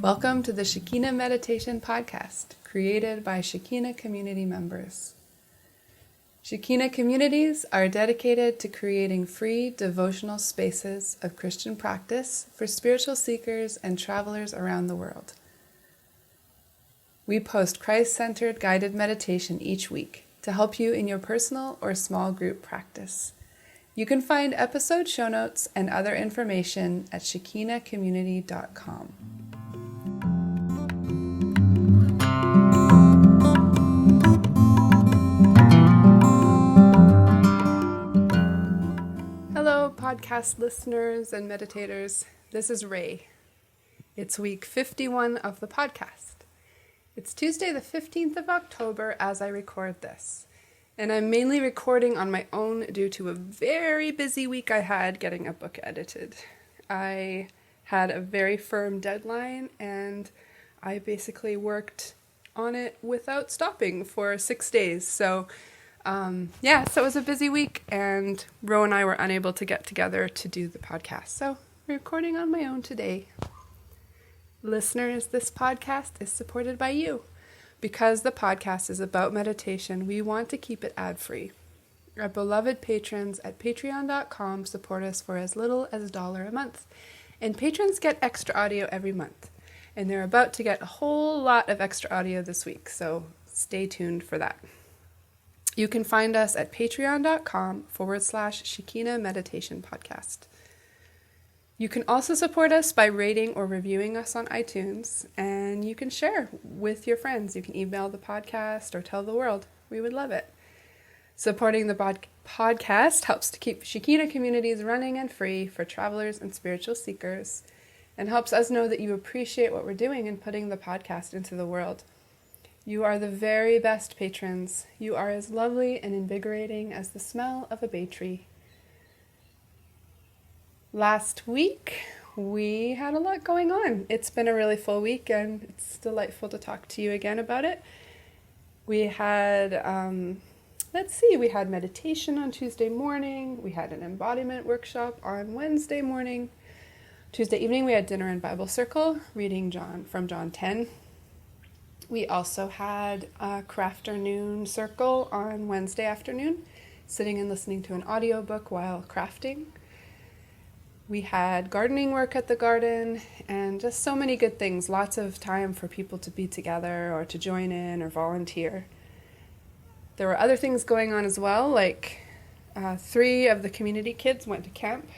Welcome to the Shekina Meditation Podcast, created by Shekina community members. Shekina communities are dedicated to creating free devotional spaces of Christian practice for spiritual seekers and travelers around the world. We post Christ-centered guided meditation each week to help you in your personal or small group practice. You can find episode show notes and other information at shekinacommunity.com. Hello, podcast listeners and meditators. This is Ray. It's week 51 of the podcast. It's Tuesday, the 15th of October as I record this. And I'm mainly recording on my own due to a very busy week I had getting a book edited. I had a very firm deadline and I basically worked on it without stopping for 6 days. So it was a busy week, and Ro and I were unable to get together to do the podcast. So I'm recording on my own today. Listeners, this podcast is supported by you. Because the podcast is about meditation, we want to keep it ad-free. Our beloved patrons at patreon.com support us for as little as $1 a month. And patrons get extra audio every month. And they're about to get a whole lot of extra audio this week, so stay tuned for that. You can find us at patreon.com/Shekina Meditation Podcast. You can also support us by rating or reviewing us on iTunes, and you can share with your friends. You can email the podcast or tell the world. We would love it. Supporting the podcast helps to keep Shekina communities running and free for travelers and spiritual seekers, and helps us know that you appreciate what we're doing and putting the podcast into the world. You are the very best patrons. You are as lovely and invigorating as the smell of a bay tree. Last week, we had a lot going on. It's been a really full week, and it's delightful to talk to you again about it. We had, we had meditation on Tuesday morning. We had an embodiment workshop on Wednesday morning. Tuesday evening, we had dinner and Bible circle, reading from John 10. We also had a crafternoon circle on Wednesday afternoon, sitting and listening to an audiobook while crafting. We had gardening work at the garden and just so many good things, lots of time for people to be together or to join in or volunteer. There were other things going on as well, like 3 of the community kids went to camp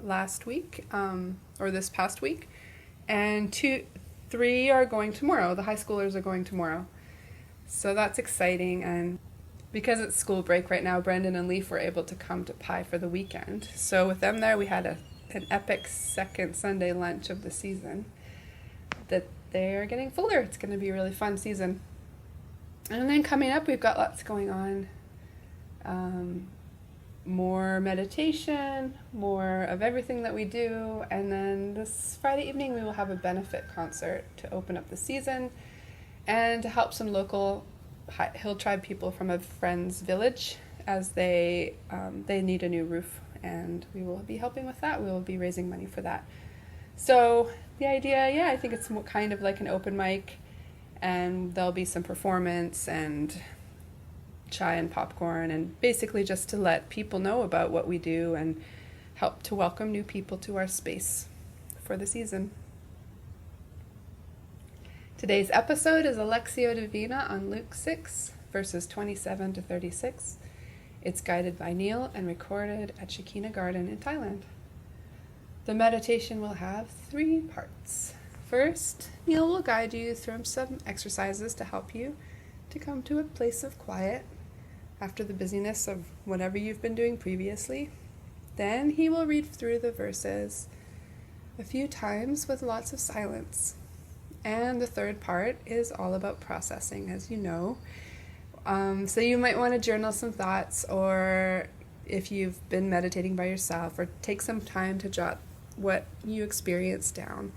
last week, or this past week, and 3 are going tomorrow. The high schoolers are going tomorrow. So that's exciting, and because it's school break right now, Brendan and Leaf were able to come to Pi for the weekend. So with them there, we had an epic second Sunday lunch of the season that they're getting fuller. It's going to be a really fun season. And then coming up, we've got lots going on. More meditation, more of everything that we do. And then this Friday evening, we will have a benefit concert to open up the season and to help some local Hill Tribe people from a friend's village as they need a new roof, and we will be helping with that. We will be raising money for that. So the idea, I think it's kind of like an open mic, and there'll be some performance and chai and popcorn, and basically just to let people know about what we do and help to welcome new people to our space for the season. Today's episode is a Lectio Divina on Luke 6, verses 27 to 36. It's guided by Neil and recorded at Shekina Garden in Thailand. The meditation will have 3 parts. First, Neil will guide you through some exercises to help you to come to a place of quiet after the busyness of whatever you've been doing previously. Then he will read through the verses a few times with lots of silence. And the third part is all about processing, as you know. So you might want to journal some thoughts, or if you've been meditating by yourself, or take some time to jot what you experienced down.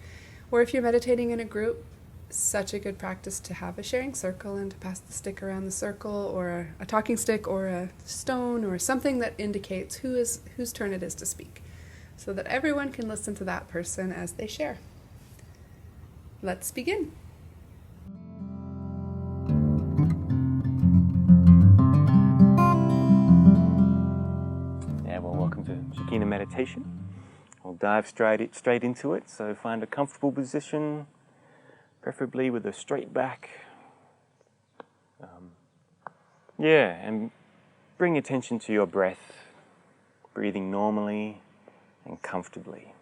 Or if you're meditating in a group, such a good practice to have a sharing circle and to pass the stick around the circle, or a talking stick, or a stone, or something that indicates whose turn it is to speak, so that everyone can listen to that person as they share. let's begin. Yeah, well, welcome to Shekina meditation. We'll dive straight into it. So find a comfortable position, preferably with a straight back. And bring attention to your breath, breathing normally and comfortably.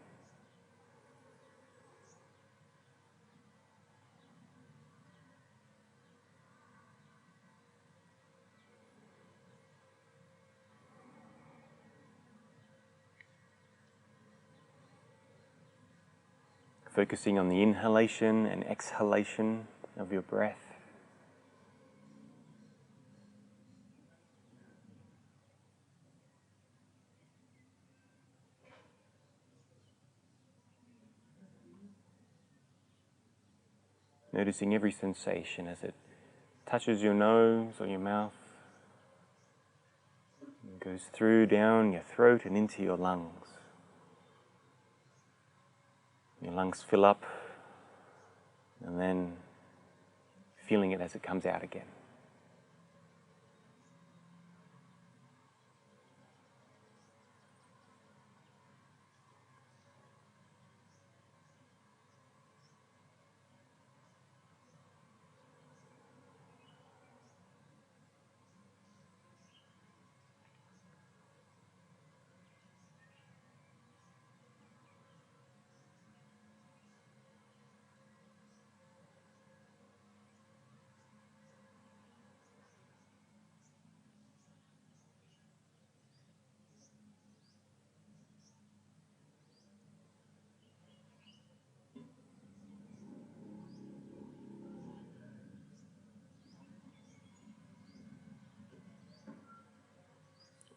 Focusing on the inhalation and exhalation of your breath. Noticing every sensation as it touches your nose or your mouth, and goes through, down your throat and into your lungs. Your lungs fill up, and then feeling it as it comes out again.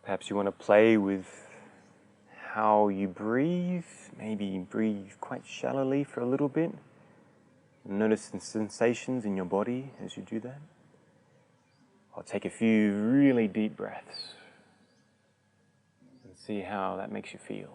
Perhaps you want to play with how you breathe. Maybe breathe quite shallowly for a little bit. Notice the sensations in your body as you do that. Or take a few really deep breaths and see how that makes you feel.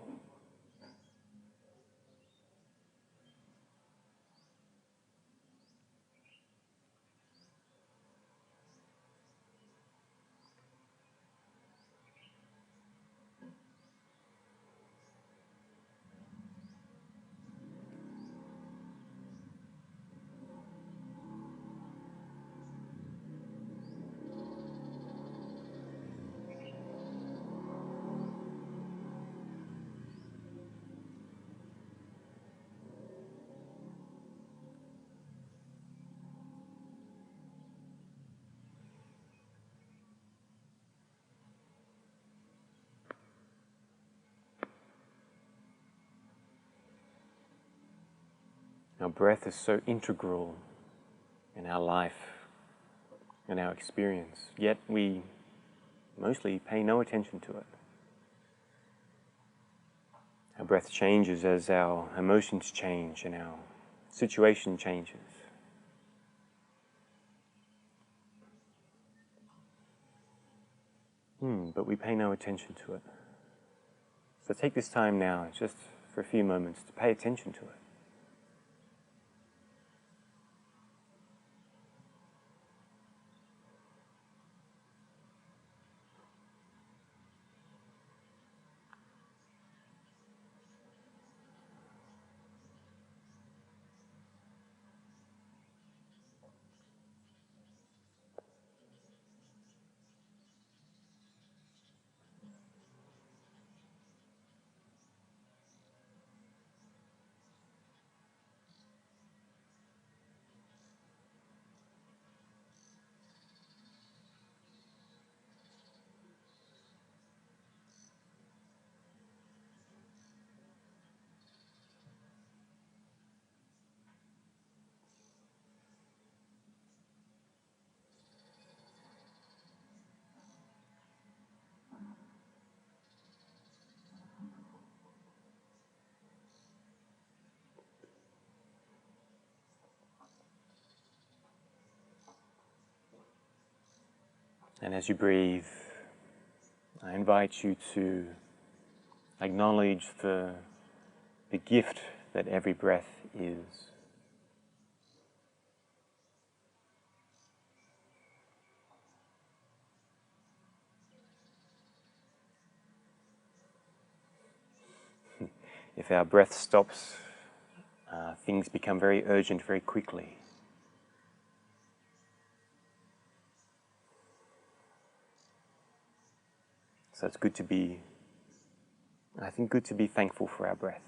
Our breath is so integral in our life and our experience, yet we mostly pay no attention to it. Our breath changes as our emotions change and our situation changes. But we pay no attention to it. So take this time now, just for a few moments, to pay attention to it. And as you breathe, I invite you to acknowledge the gift that every breath is. If our breath stops, things become very urgent very quickly. So it's good to be, I think, good to be thankful for our breath.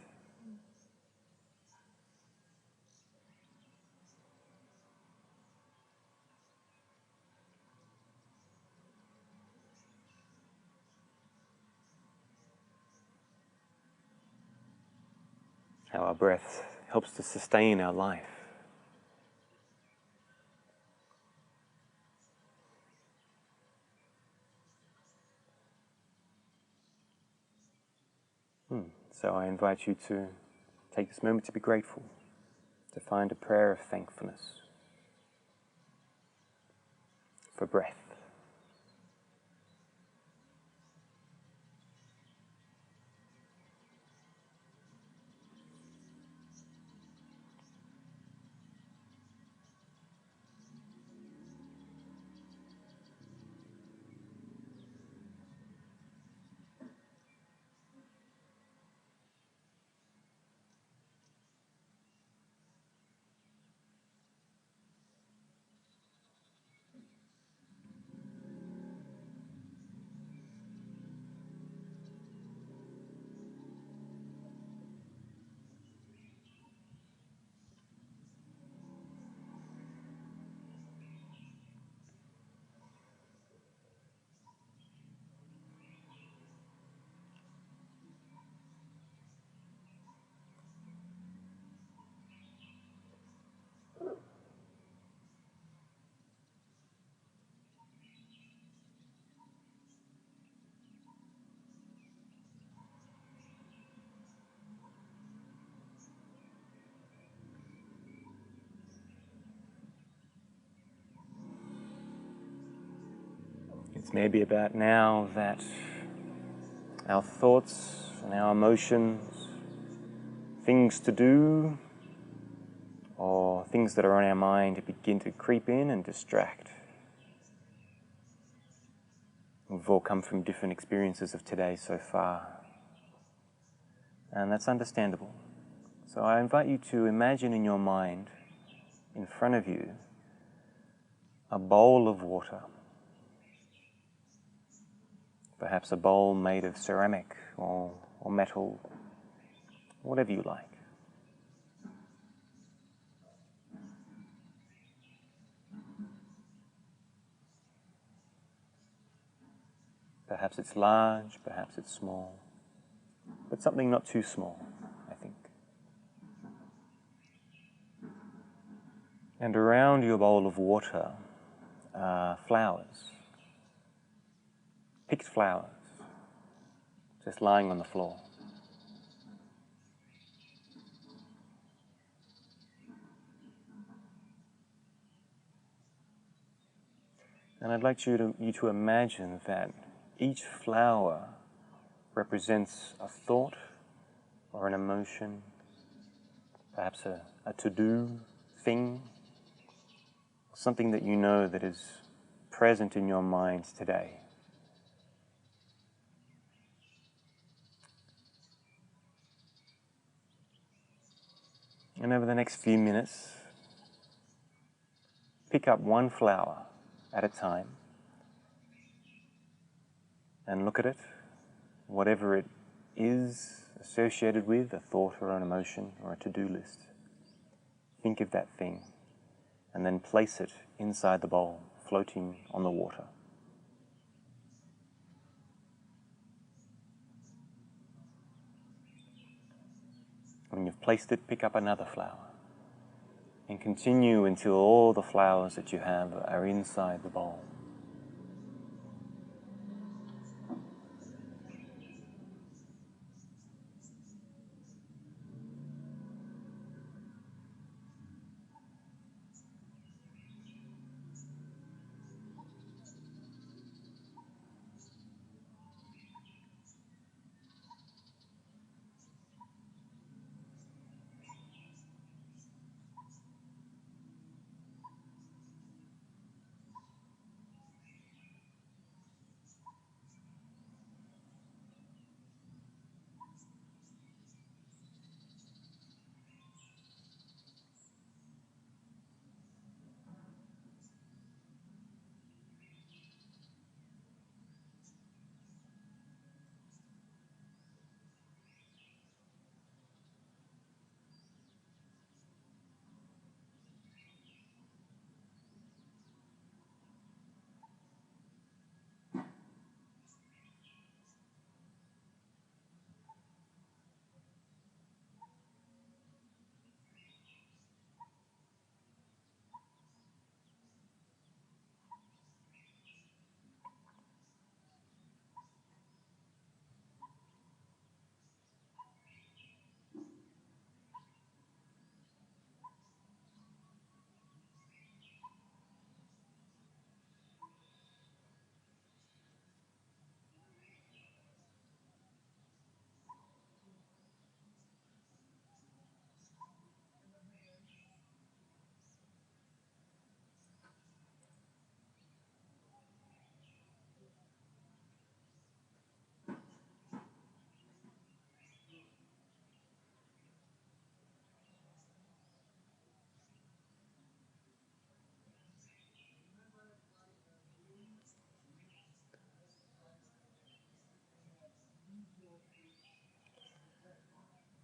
How our breath helps to sustain our life. So I invite you to take this moment to be grateful, to find a prayer of thankfulness for breath. It's maybe about now that our thoughts and our emotions, things to do, or things that are on our mind begin to creep in and distract. We've all come from different experiences of today so far, and that's understandable. So I invite you to imagine in your mind, in front of you, a bowl of water. Perhaps a bowl made of ceramic or metal, whatever you like. Perhaps it's large, perhaps it's small, but something not too small, I think. And around your bowl of water are flowers, picked flowers, just lying on the floor. And I'd like you to imagine that each flower represents a thought or an emotion, perhaps a to-do thing, something that you know that is present in your mind today. And over the next few minutes, pick up one flower at a time and look at it, whatever it is associated with, a thought or an emotion or a to-do list. Think of that thing and then place it inside the bowl, floating on the water. When you've placed it, pick up another flower and continue until all the flowers that you have are inside the bowl.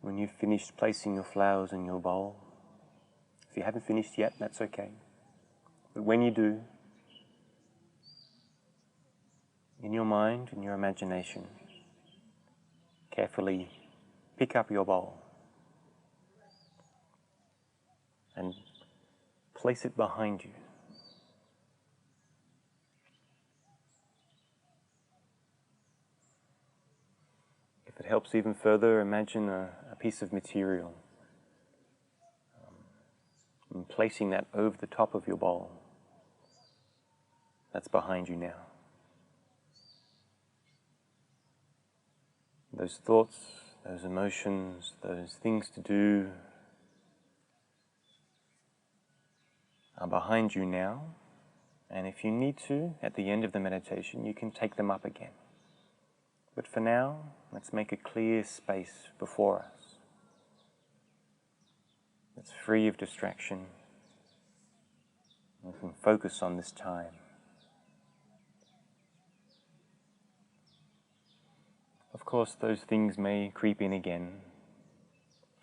When you've finished placing your flowers in your bowl, if you haven't finished yet, that's okay. But when you do, in your mind, in your imagination, carefully pick up your bowl and place it behind you. If it helps even further, imagine a piece of material and placing that over the top of your bowl. That's behind you now. Those thoughts, those emotions, those things to do are behind you now, and if you need to, at the end of the meditation, you can take them up again. But for now, let's make a clear space before us. It's free of distraction. We can focus on this time. Of course, those things may creep in again,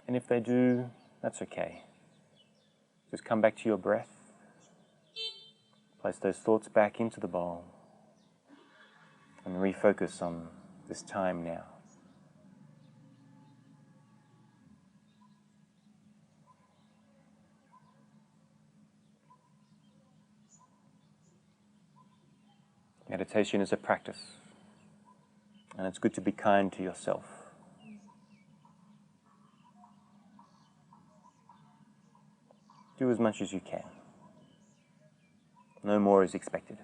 and if they do, that's okay. Just come back to your breath, place those thoughts back into the bowl, and refocus on this time now. Meditation is a practice, and it's good to be kind to yourself. Do as much as you can. No more is expected.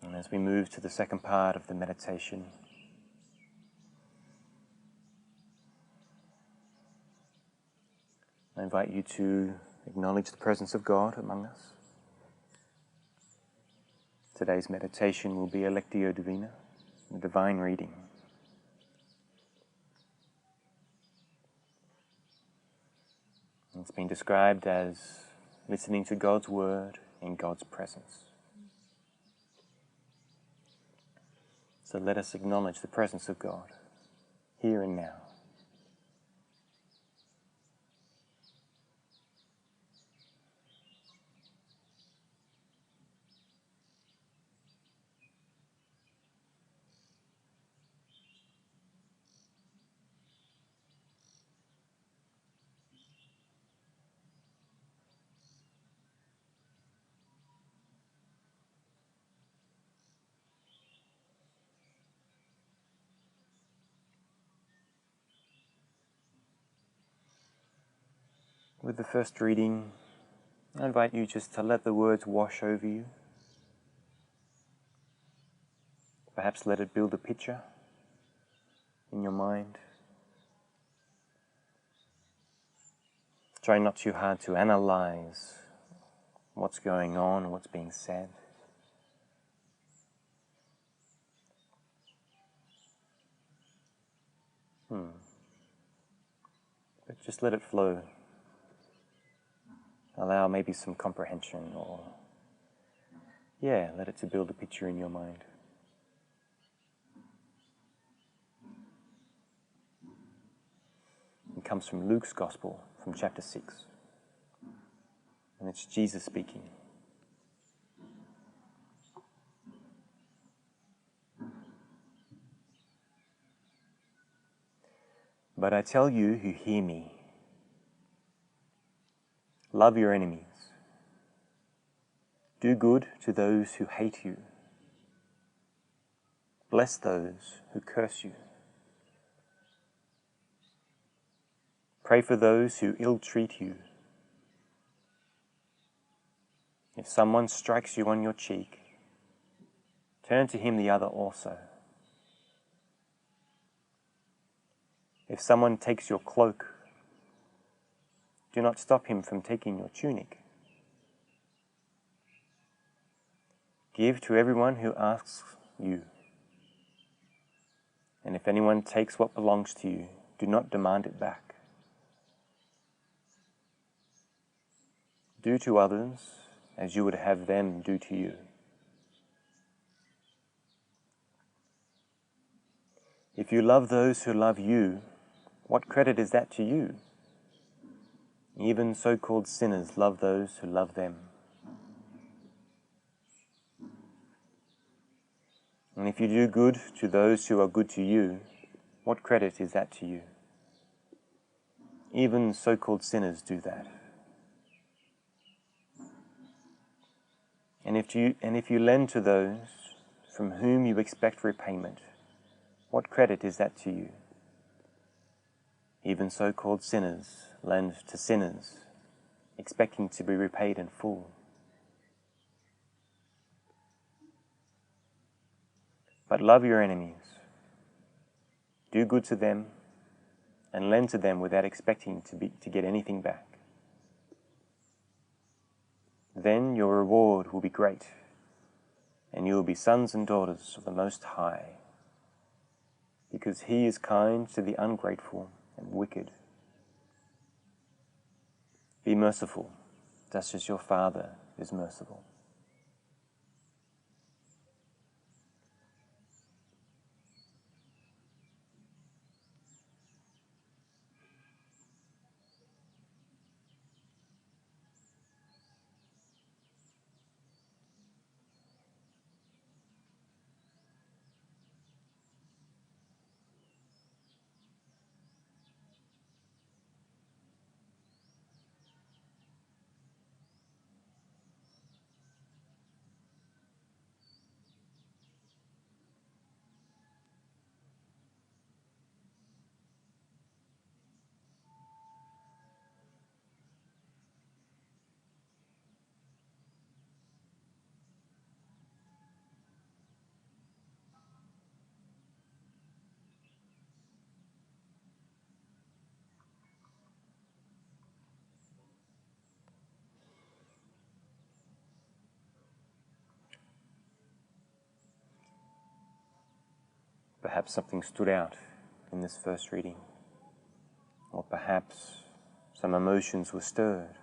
And as we move to the second part of the meditation, I invite you to acknowledge the presence of God among us. Today's meditation will be a Lectio Divina, a divine reading. It's been described as listening to God's word in God's presence. So let us acknowledge the presence of God, here and now. With the first reading, I invite you just to let the words wash over you. Perhaps let it build a picture in your mind. Try not too hard to analyze what's going on, what's being said. But just let it flow. Allow maybe some comprehension or, let it to build a picture in your mind. It comes from Luke's Gospel, from chapter 6. And it's Jesus speaking. But I tell you who hear me, love your enemies. Do good to those who hate you. Bless those who curse you. Pray for those who ill-treat you. If someone strikes you on your cheek, turn to him the other also. If someone takes your cloak, do not stop him from taking your tunic. Give to everyone who asks you. And if anyone takes what belongs to you, do not demand it back. Do to others as you would have them do to you. If you love those who love you, what credit is that to you? Even so-called sinners love those who love them. And if you do good to those who are good to you, what credit is that to you? Even so-called sinners do that. And if you lend to those from whom you expect repayment, what credit is that to you? Even so-called sinners lend to sinners, expecting to be repaid in full. But love your enemies, do good to them, and lend to them without expecting to get anything back. Then your reward will be great, and you will be sons and daughters of the Most High, because He is kind to the ungrateful and wicked. Be merciful, just as your Father is merciful. Perhaps something stood out in this first reading, or perhaps some emotions were stirred.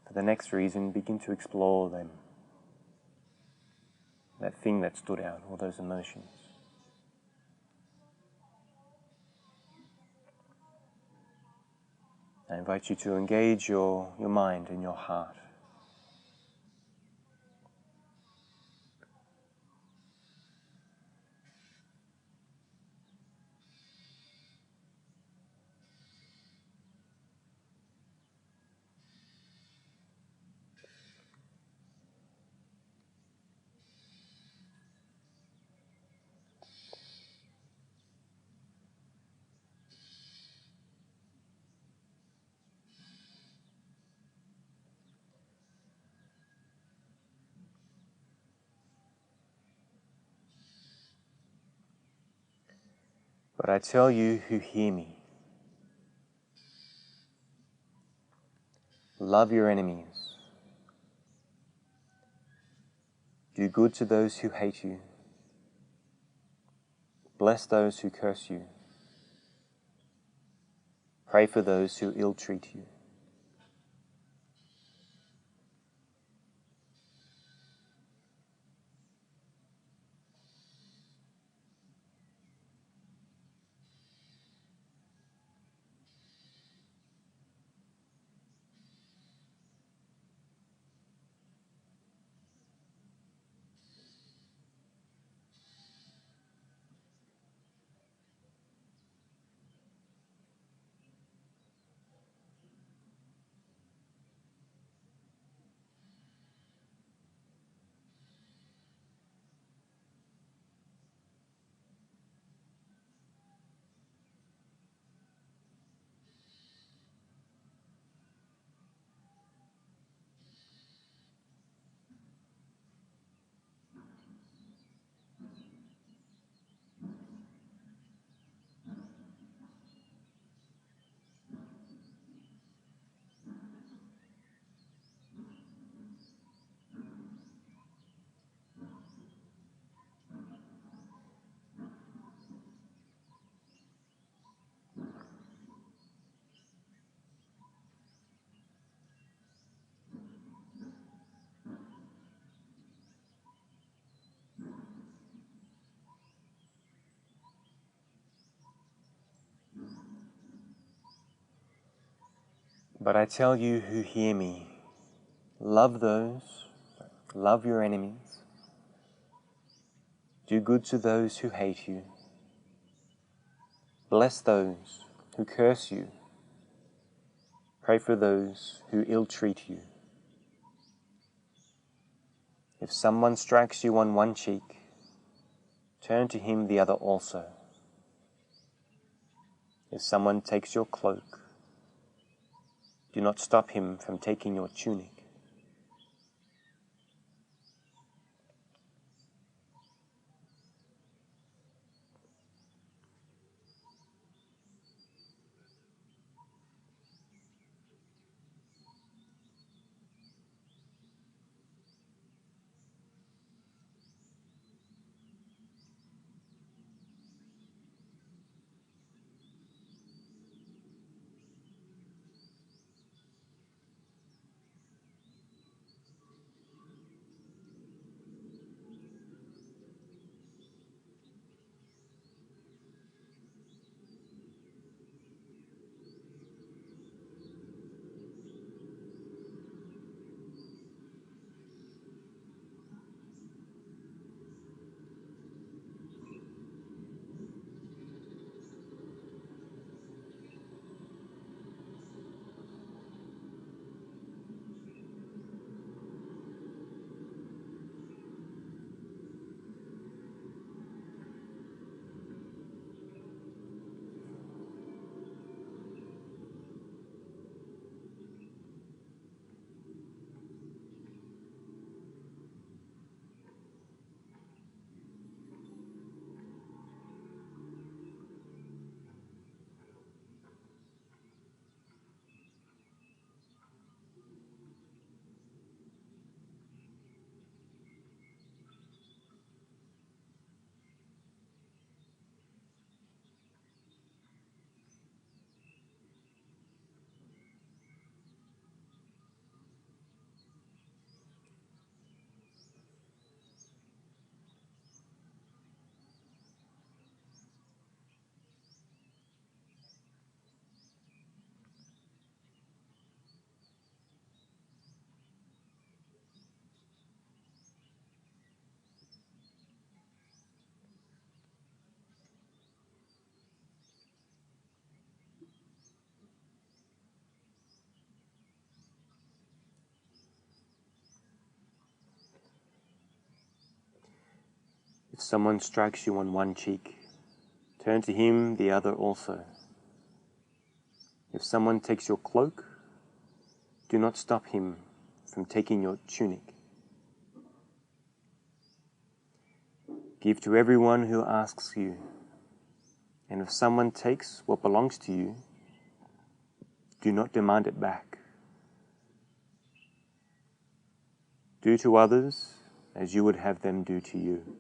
For the next reason, begin to explore them, that thing that stood out, or those emotions. I invite you to engage your mind and your heart. But I tell you who hear me, love your enemies, do good to those who hate you, bless those who curse you, pray for those who ill-treat you. But I tell you who hear me, love your enemies, do good to those who hate you, bless those who curse you, pray for those who ill-treat you. If someone strikes you on one cheek, turn to him the other also. If someone takes your cloak, do not stop him from taking your tunic. If someone strikes you on one cheek, turn to him the other also. If someone takes your cloak, do not stop him from taking your tunic. Give to everyone who asks you, and if someone takes what belongs to you, do not demand it back. Do to others as you would have them do to you.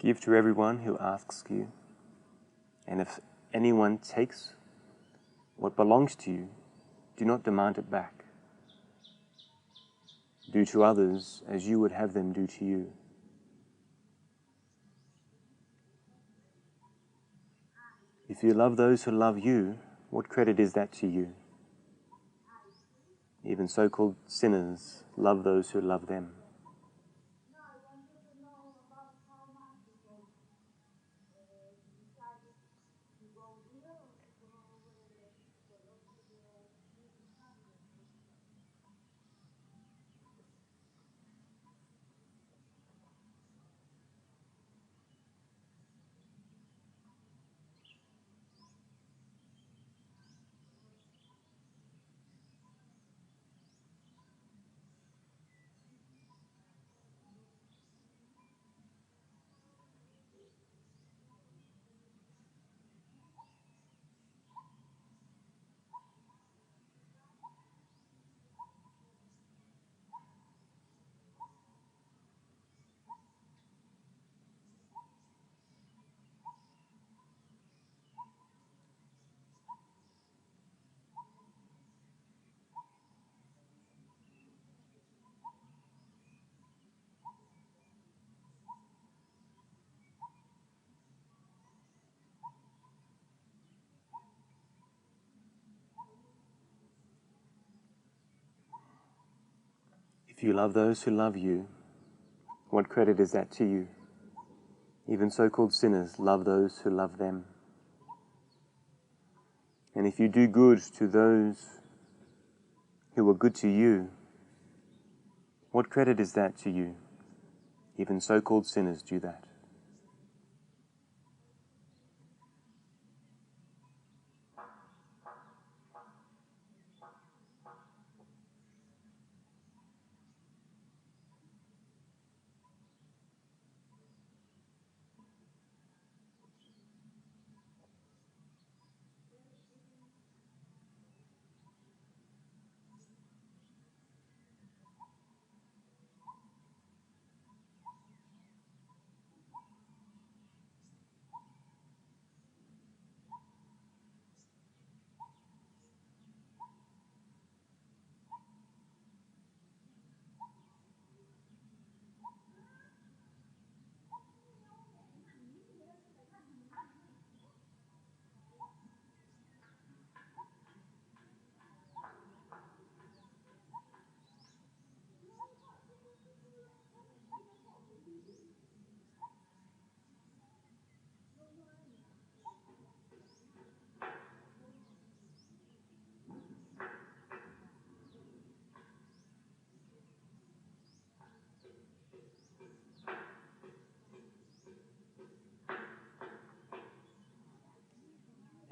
Give to everyone who asks you, and if anyone takes what belongs to you, do not demand it back. Do to others as you would have them do to you. If you love those who love you, what credit is that to you? Even so-called sinners love those who love them. If you love those who love you, what credit is that to you? Even so-called sinners love those who love them. And if you do good to those who are good to you, what credit is that to you? Even so-called sinners do that.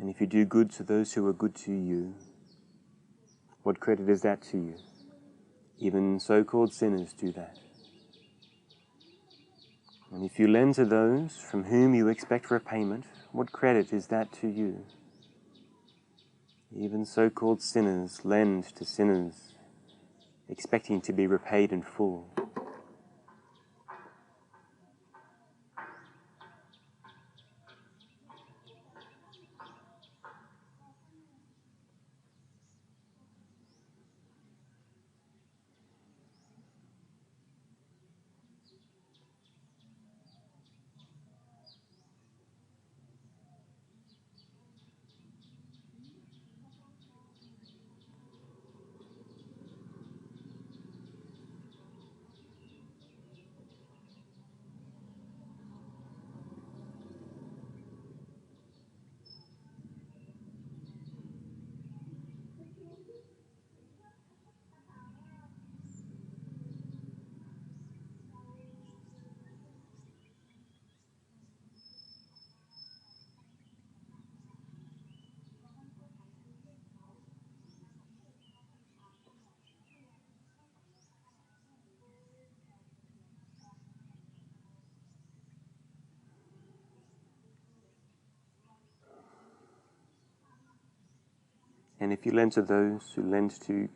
And if you do good to those who are good to you, what credit is that to you? Even so-called sinners do that. And if you lend to those from whom you expect repayment, what credit is that to you? Even so-called sinners lend to sinners, expecting to be repaid in full. And if you lend to those who lend to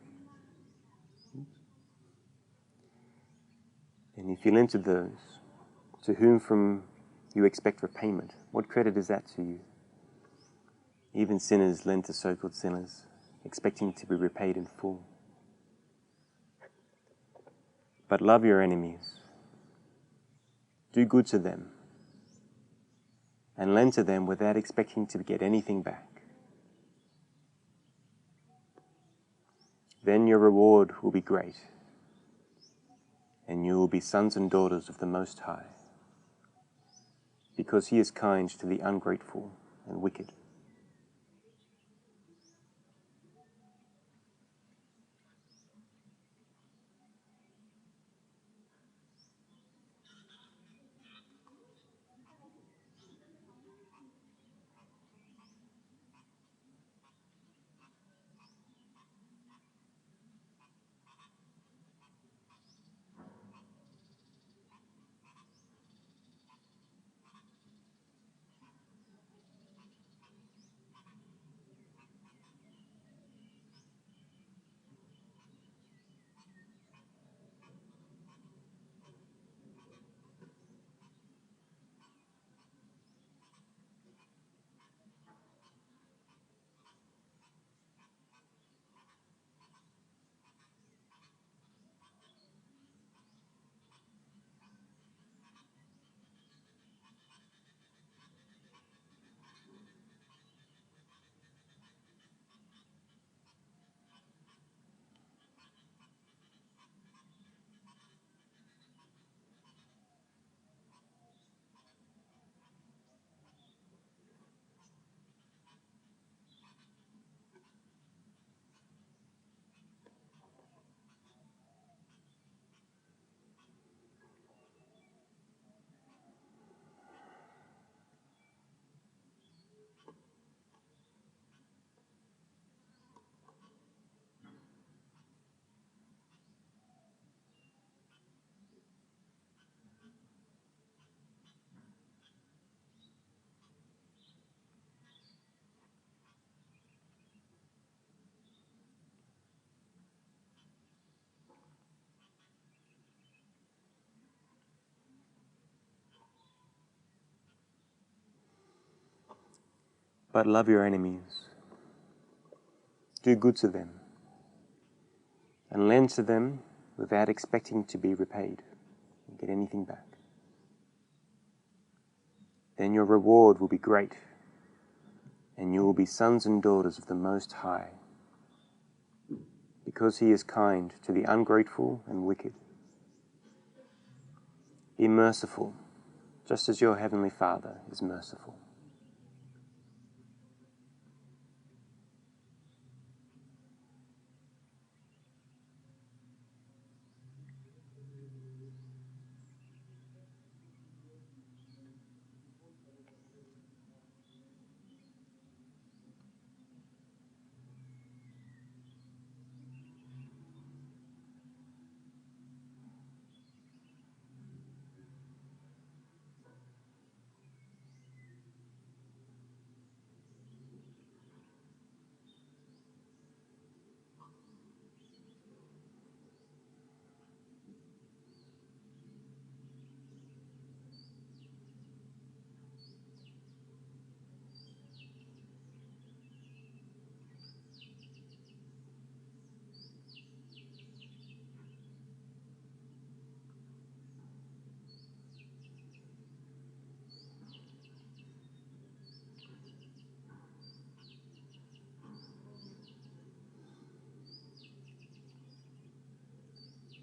And if you lend to those to whom from you expect repayment. What credit is that to you? Even sinners lend to so-called sinners, expecting to be repaid in full. But love your enemies. Do good to them, and lend to them without expecting to get anything back. Then your reward will be great, and you will be sons and daughters of the Most High, because He is kind to the ungrateful and wicked. But love your enemies. Do good to them, and lend to them without expecting to be repaid and get anything back. Then your reward will be great, and you will be sons and daughters of the Most High, because He is kind to the ungrateful and wicked. Be merciful, just as your Heavenly Father is merciful.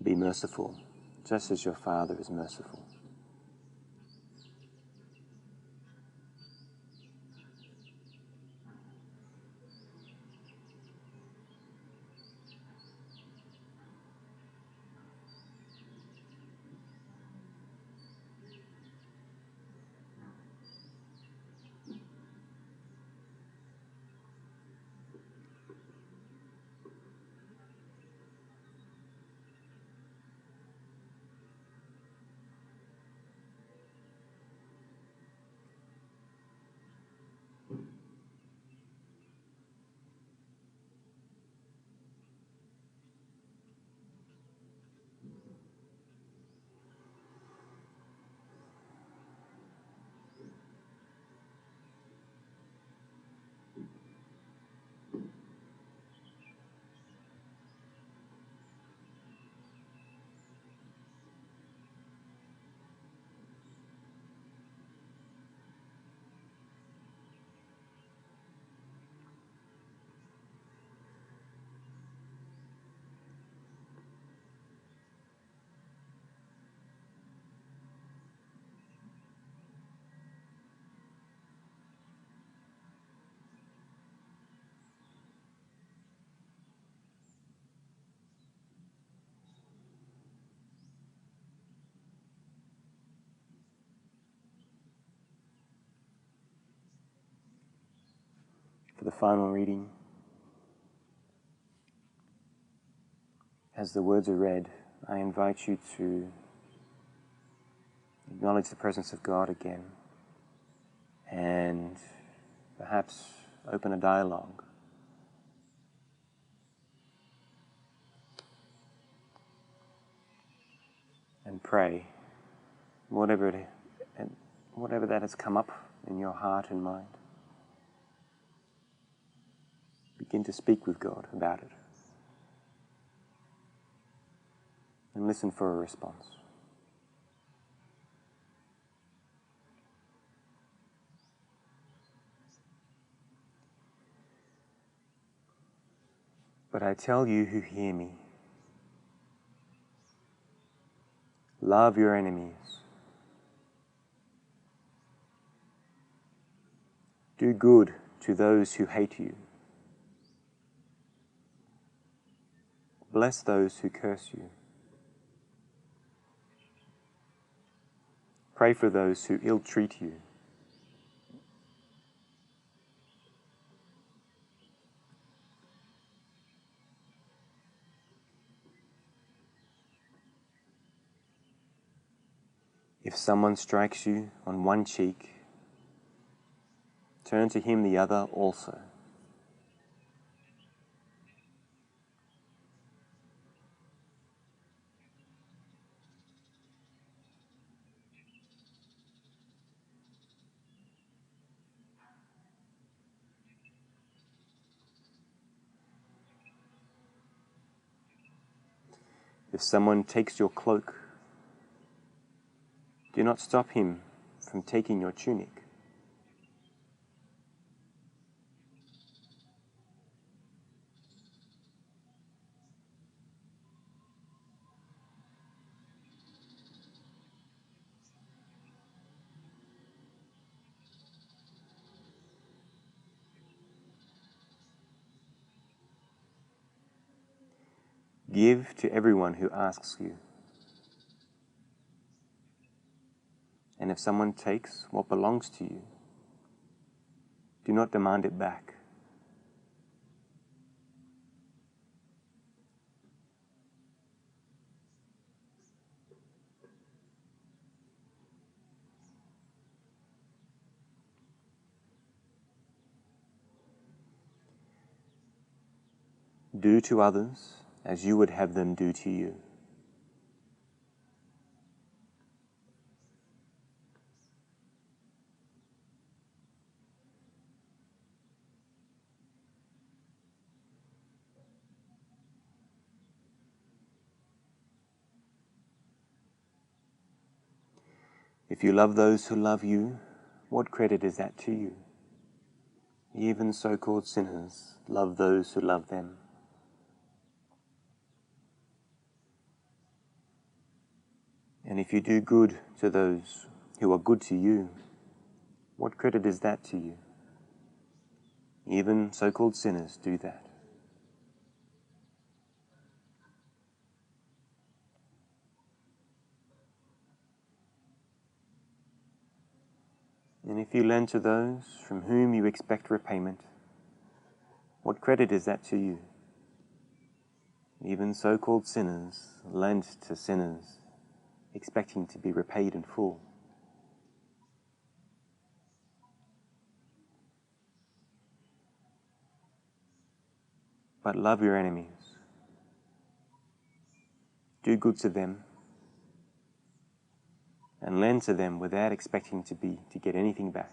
Be merciful, just as your Father is merciful. for the final reading. As the words are read, I invite you to acknowledge the presence of God again and perhaps open a dialogue. And pray, whatever that has come up in your heart and mind. Begin to speak with God about it. And listen for a response. But I tell you who hear me, love your enemies. Do good to those who hate you. Bless those who curse you. Pray for those who ill-treat you. If someone strikes you on one cheek, turn to him the other also. If someone takes your cloak, do not stop him from taking your tunic. Give to everyone who asks you. And if someone takes what belongs to you, do not demand it back. Do to others as you would have them do to you. If you love those who love you, what credit is that to you? Even so-called sinners love those who love them. And if you do good to those who are good to you, what credit is that to you? Even so-called sinners do that. And if you lend to those from whom you expect repayment, what credit is that to you? Even so-called sinners lend to sinners, expecting to be repaid in full. But love your enemies. Do good to them, and lend to them without expecting to get anything back.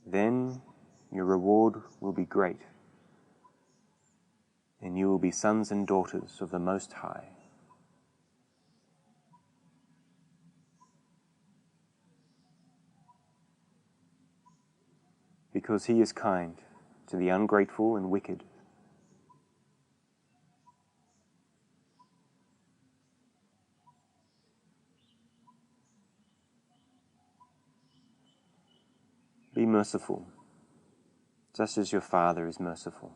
Then your reward will be great, and you will be sons and daughters of the Most High. Because he is kind to the ungrateful and wicked. Be merciful, just as your Father is merciful.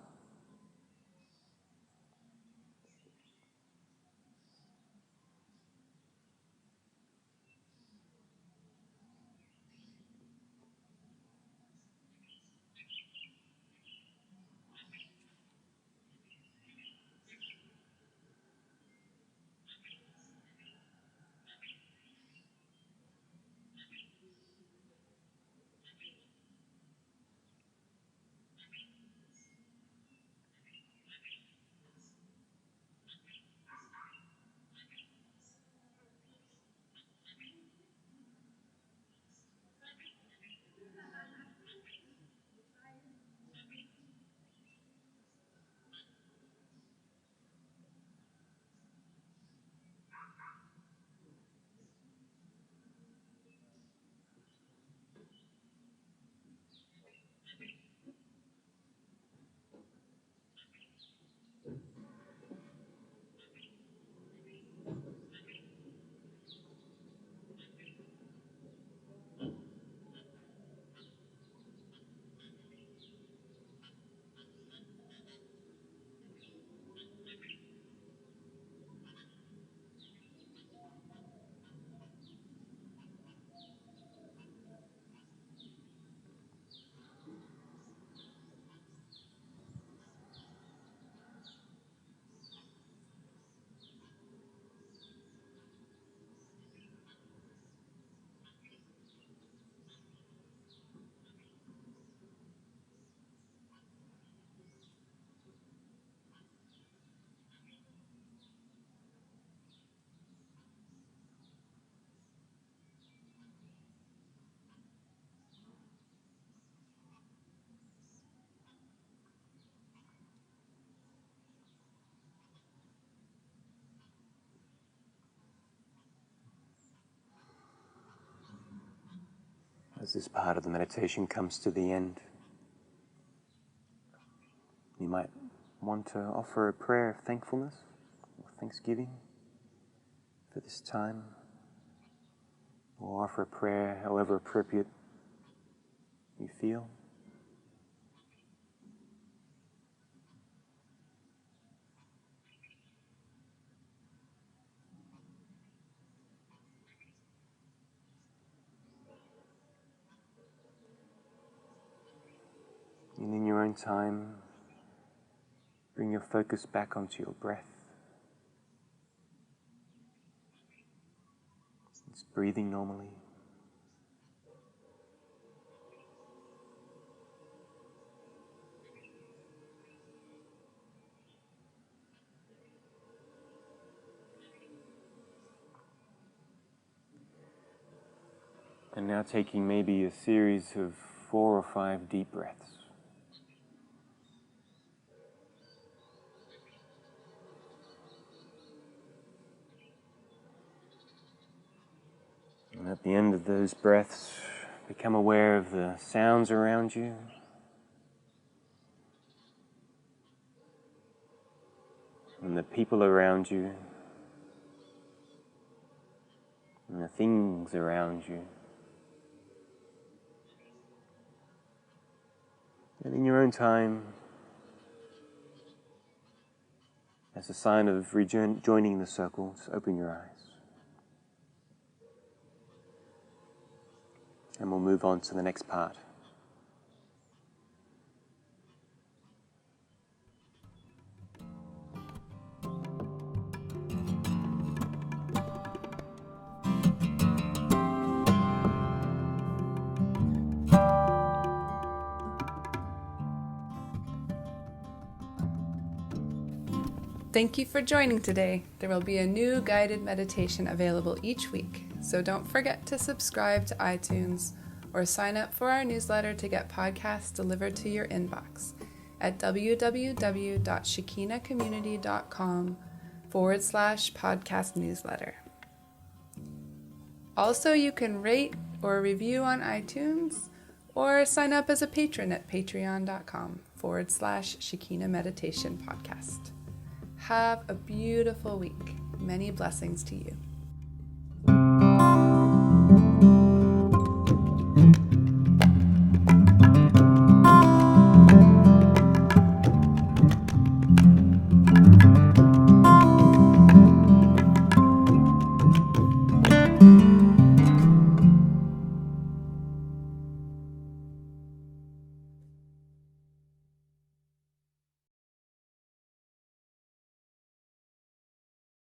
As this part of the meditation comes to the end, you might want to offer a prayer of thankfulness or thanksgiving for this time, or offer a prayer however appropriate you feel. And in your own time, bring your focus back onto your breath. It's breathing normally. And now taking maybe a series of 4 or 5 deep breaths. And at the end of those breaths, become aware of the sounds around you. And the people around you. And the things around you. And in your own time, as a sign of joining the circle, just open your eyes. And we'll move on to the next part. Thank you for joining today. There will be a new guided meditation available each week, so don't forget to subscribe to iTunes or sign up for our newsletter to get podcasts delivered to your inbox at www.shekinacommunity.com/podcast newsletter. Also, you can rate or review on iTunes or sign up as a patron at patreon.com/Shekina Meditation Podcast. Have a beautiful week. Many blessings to you.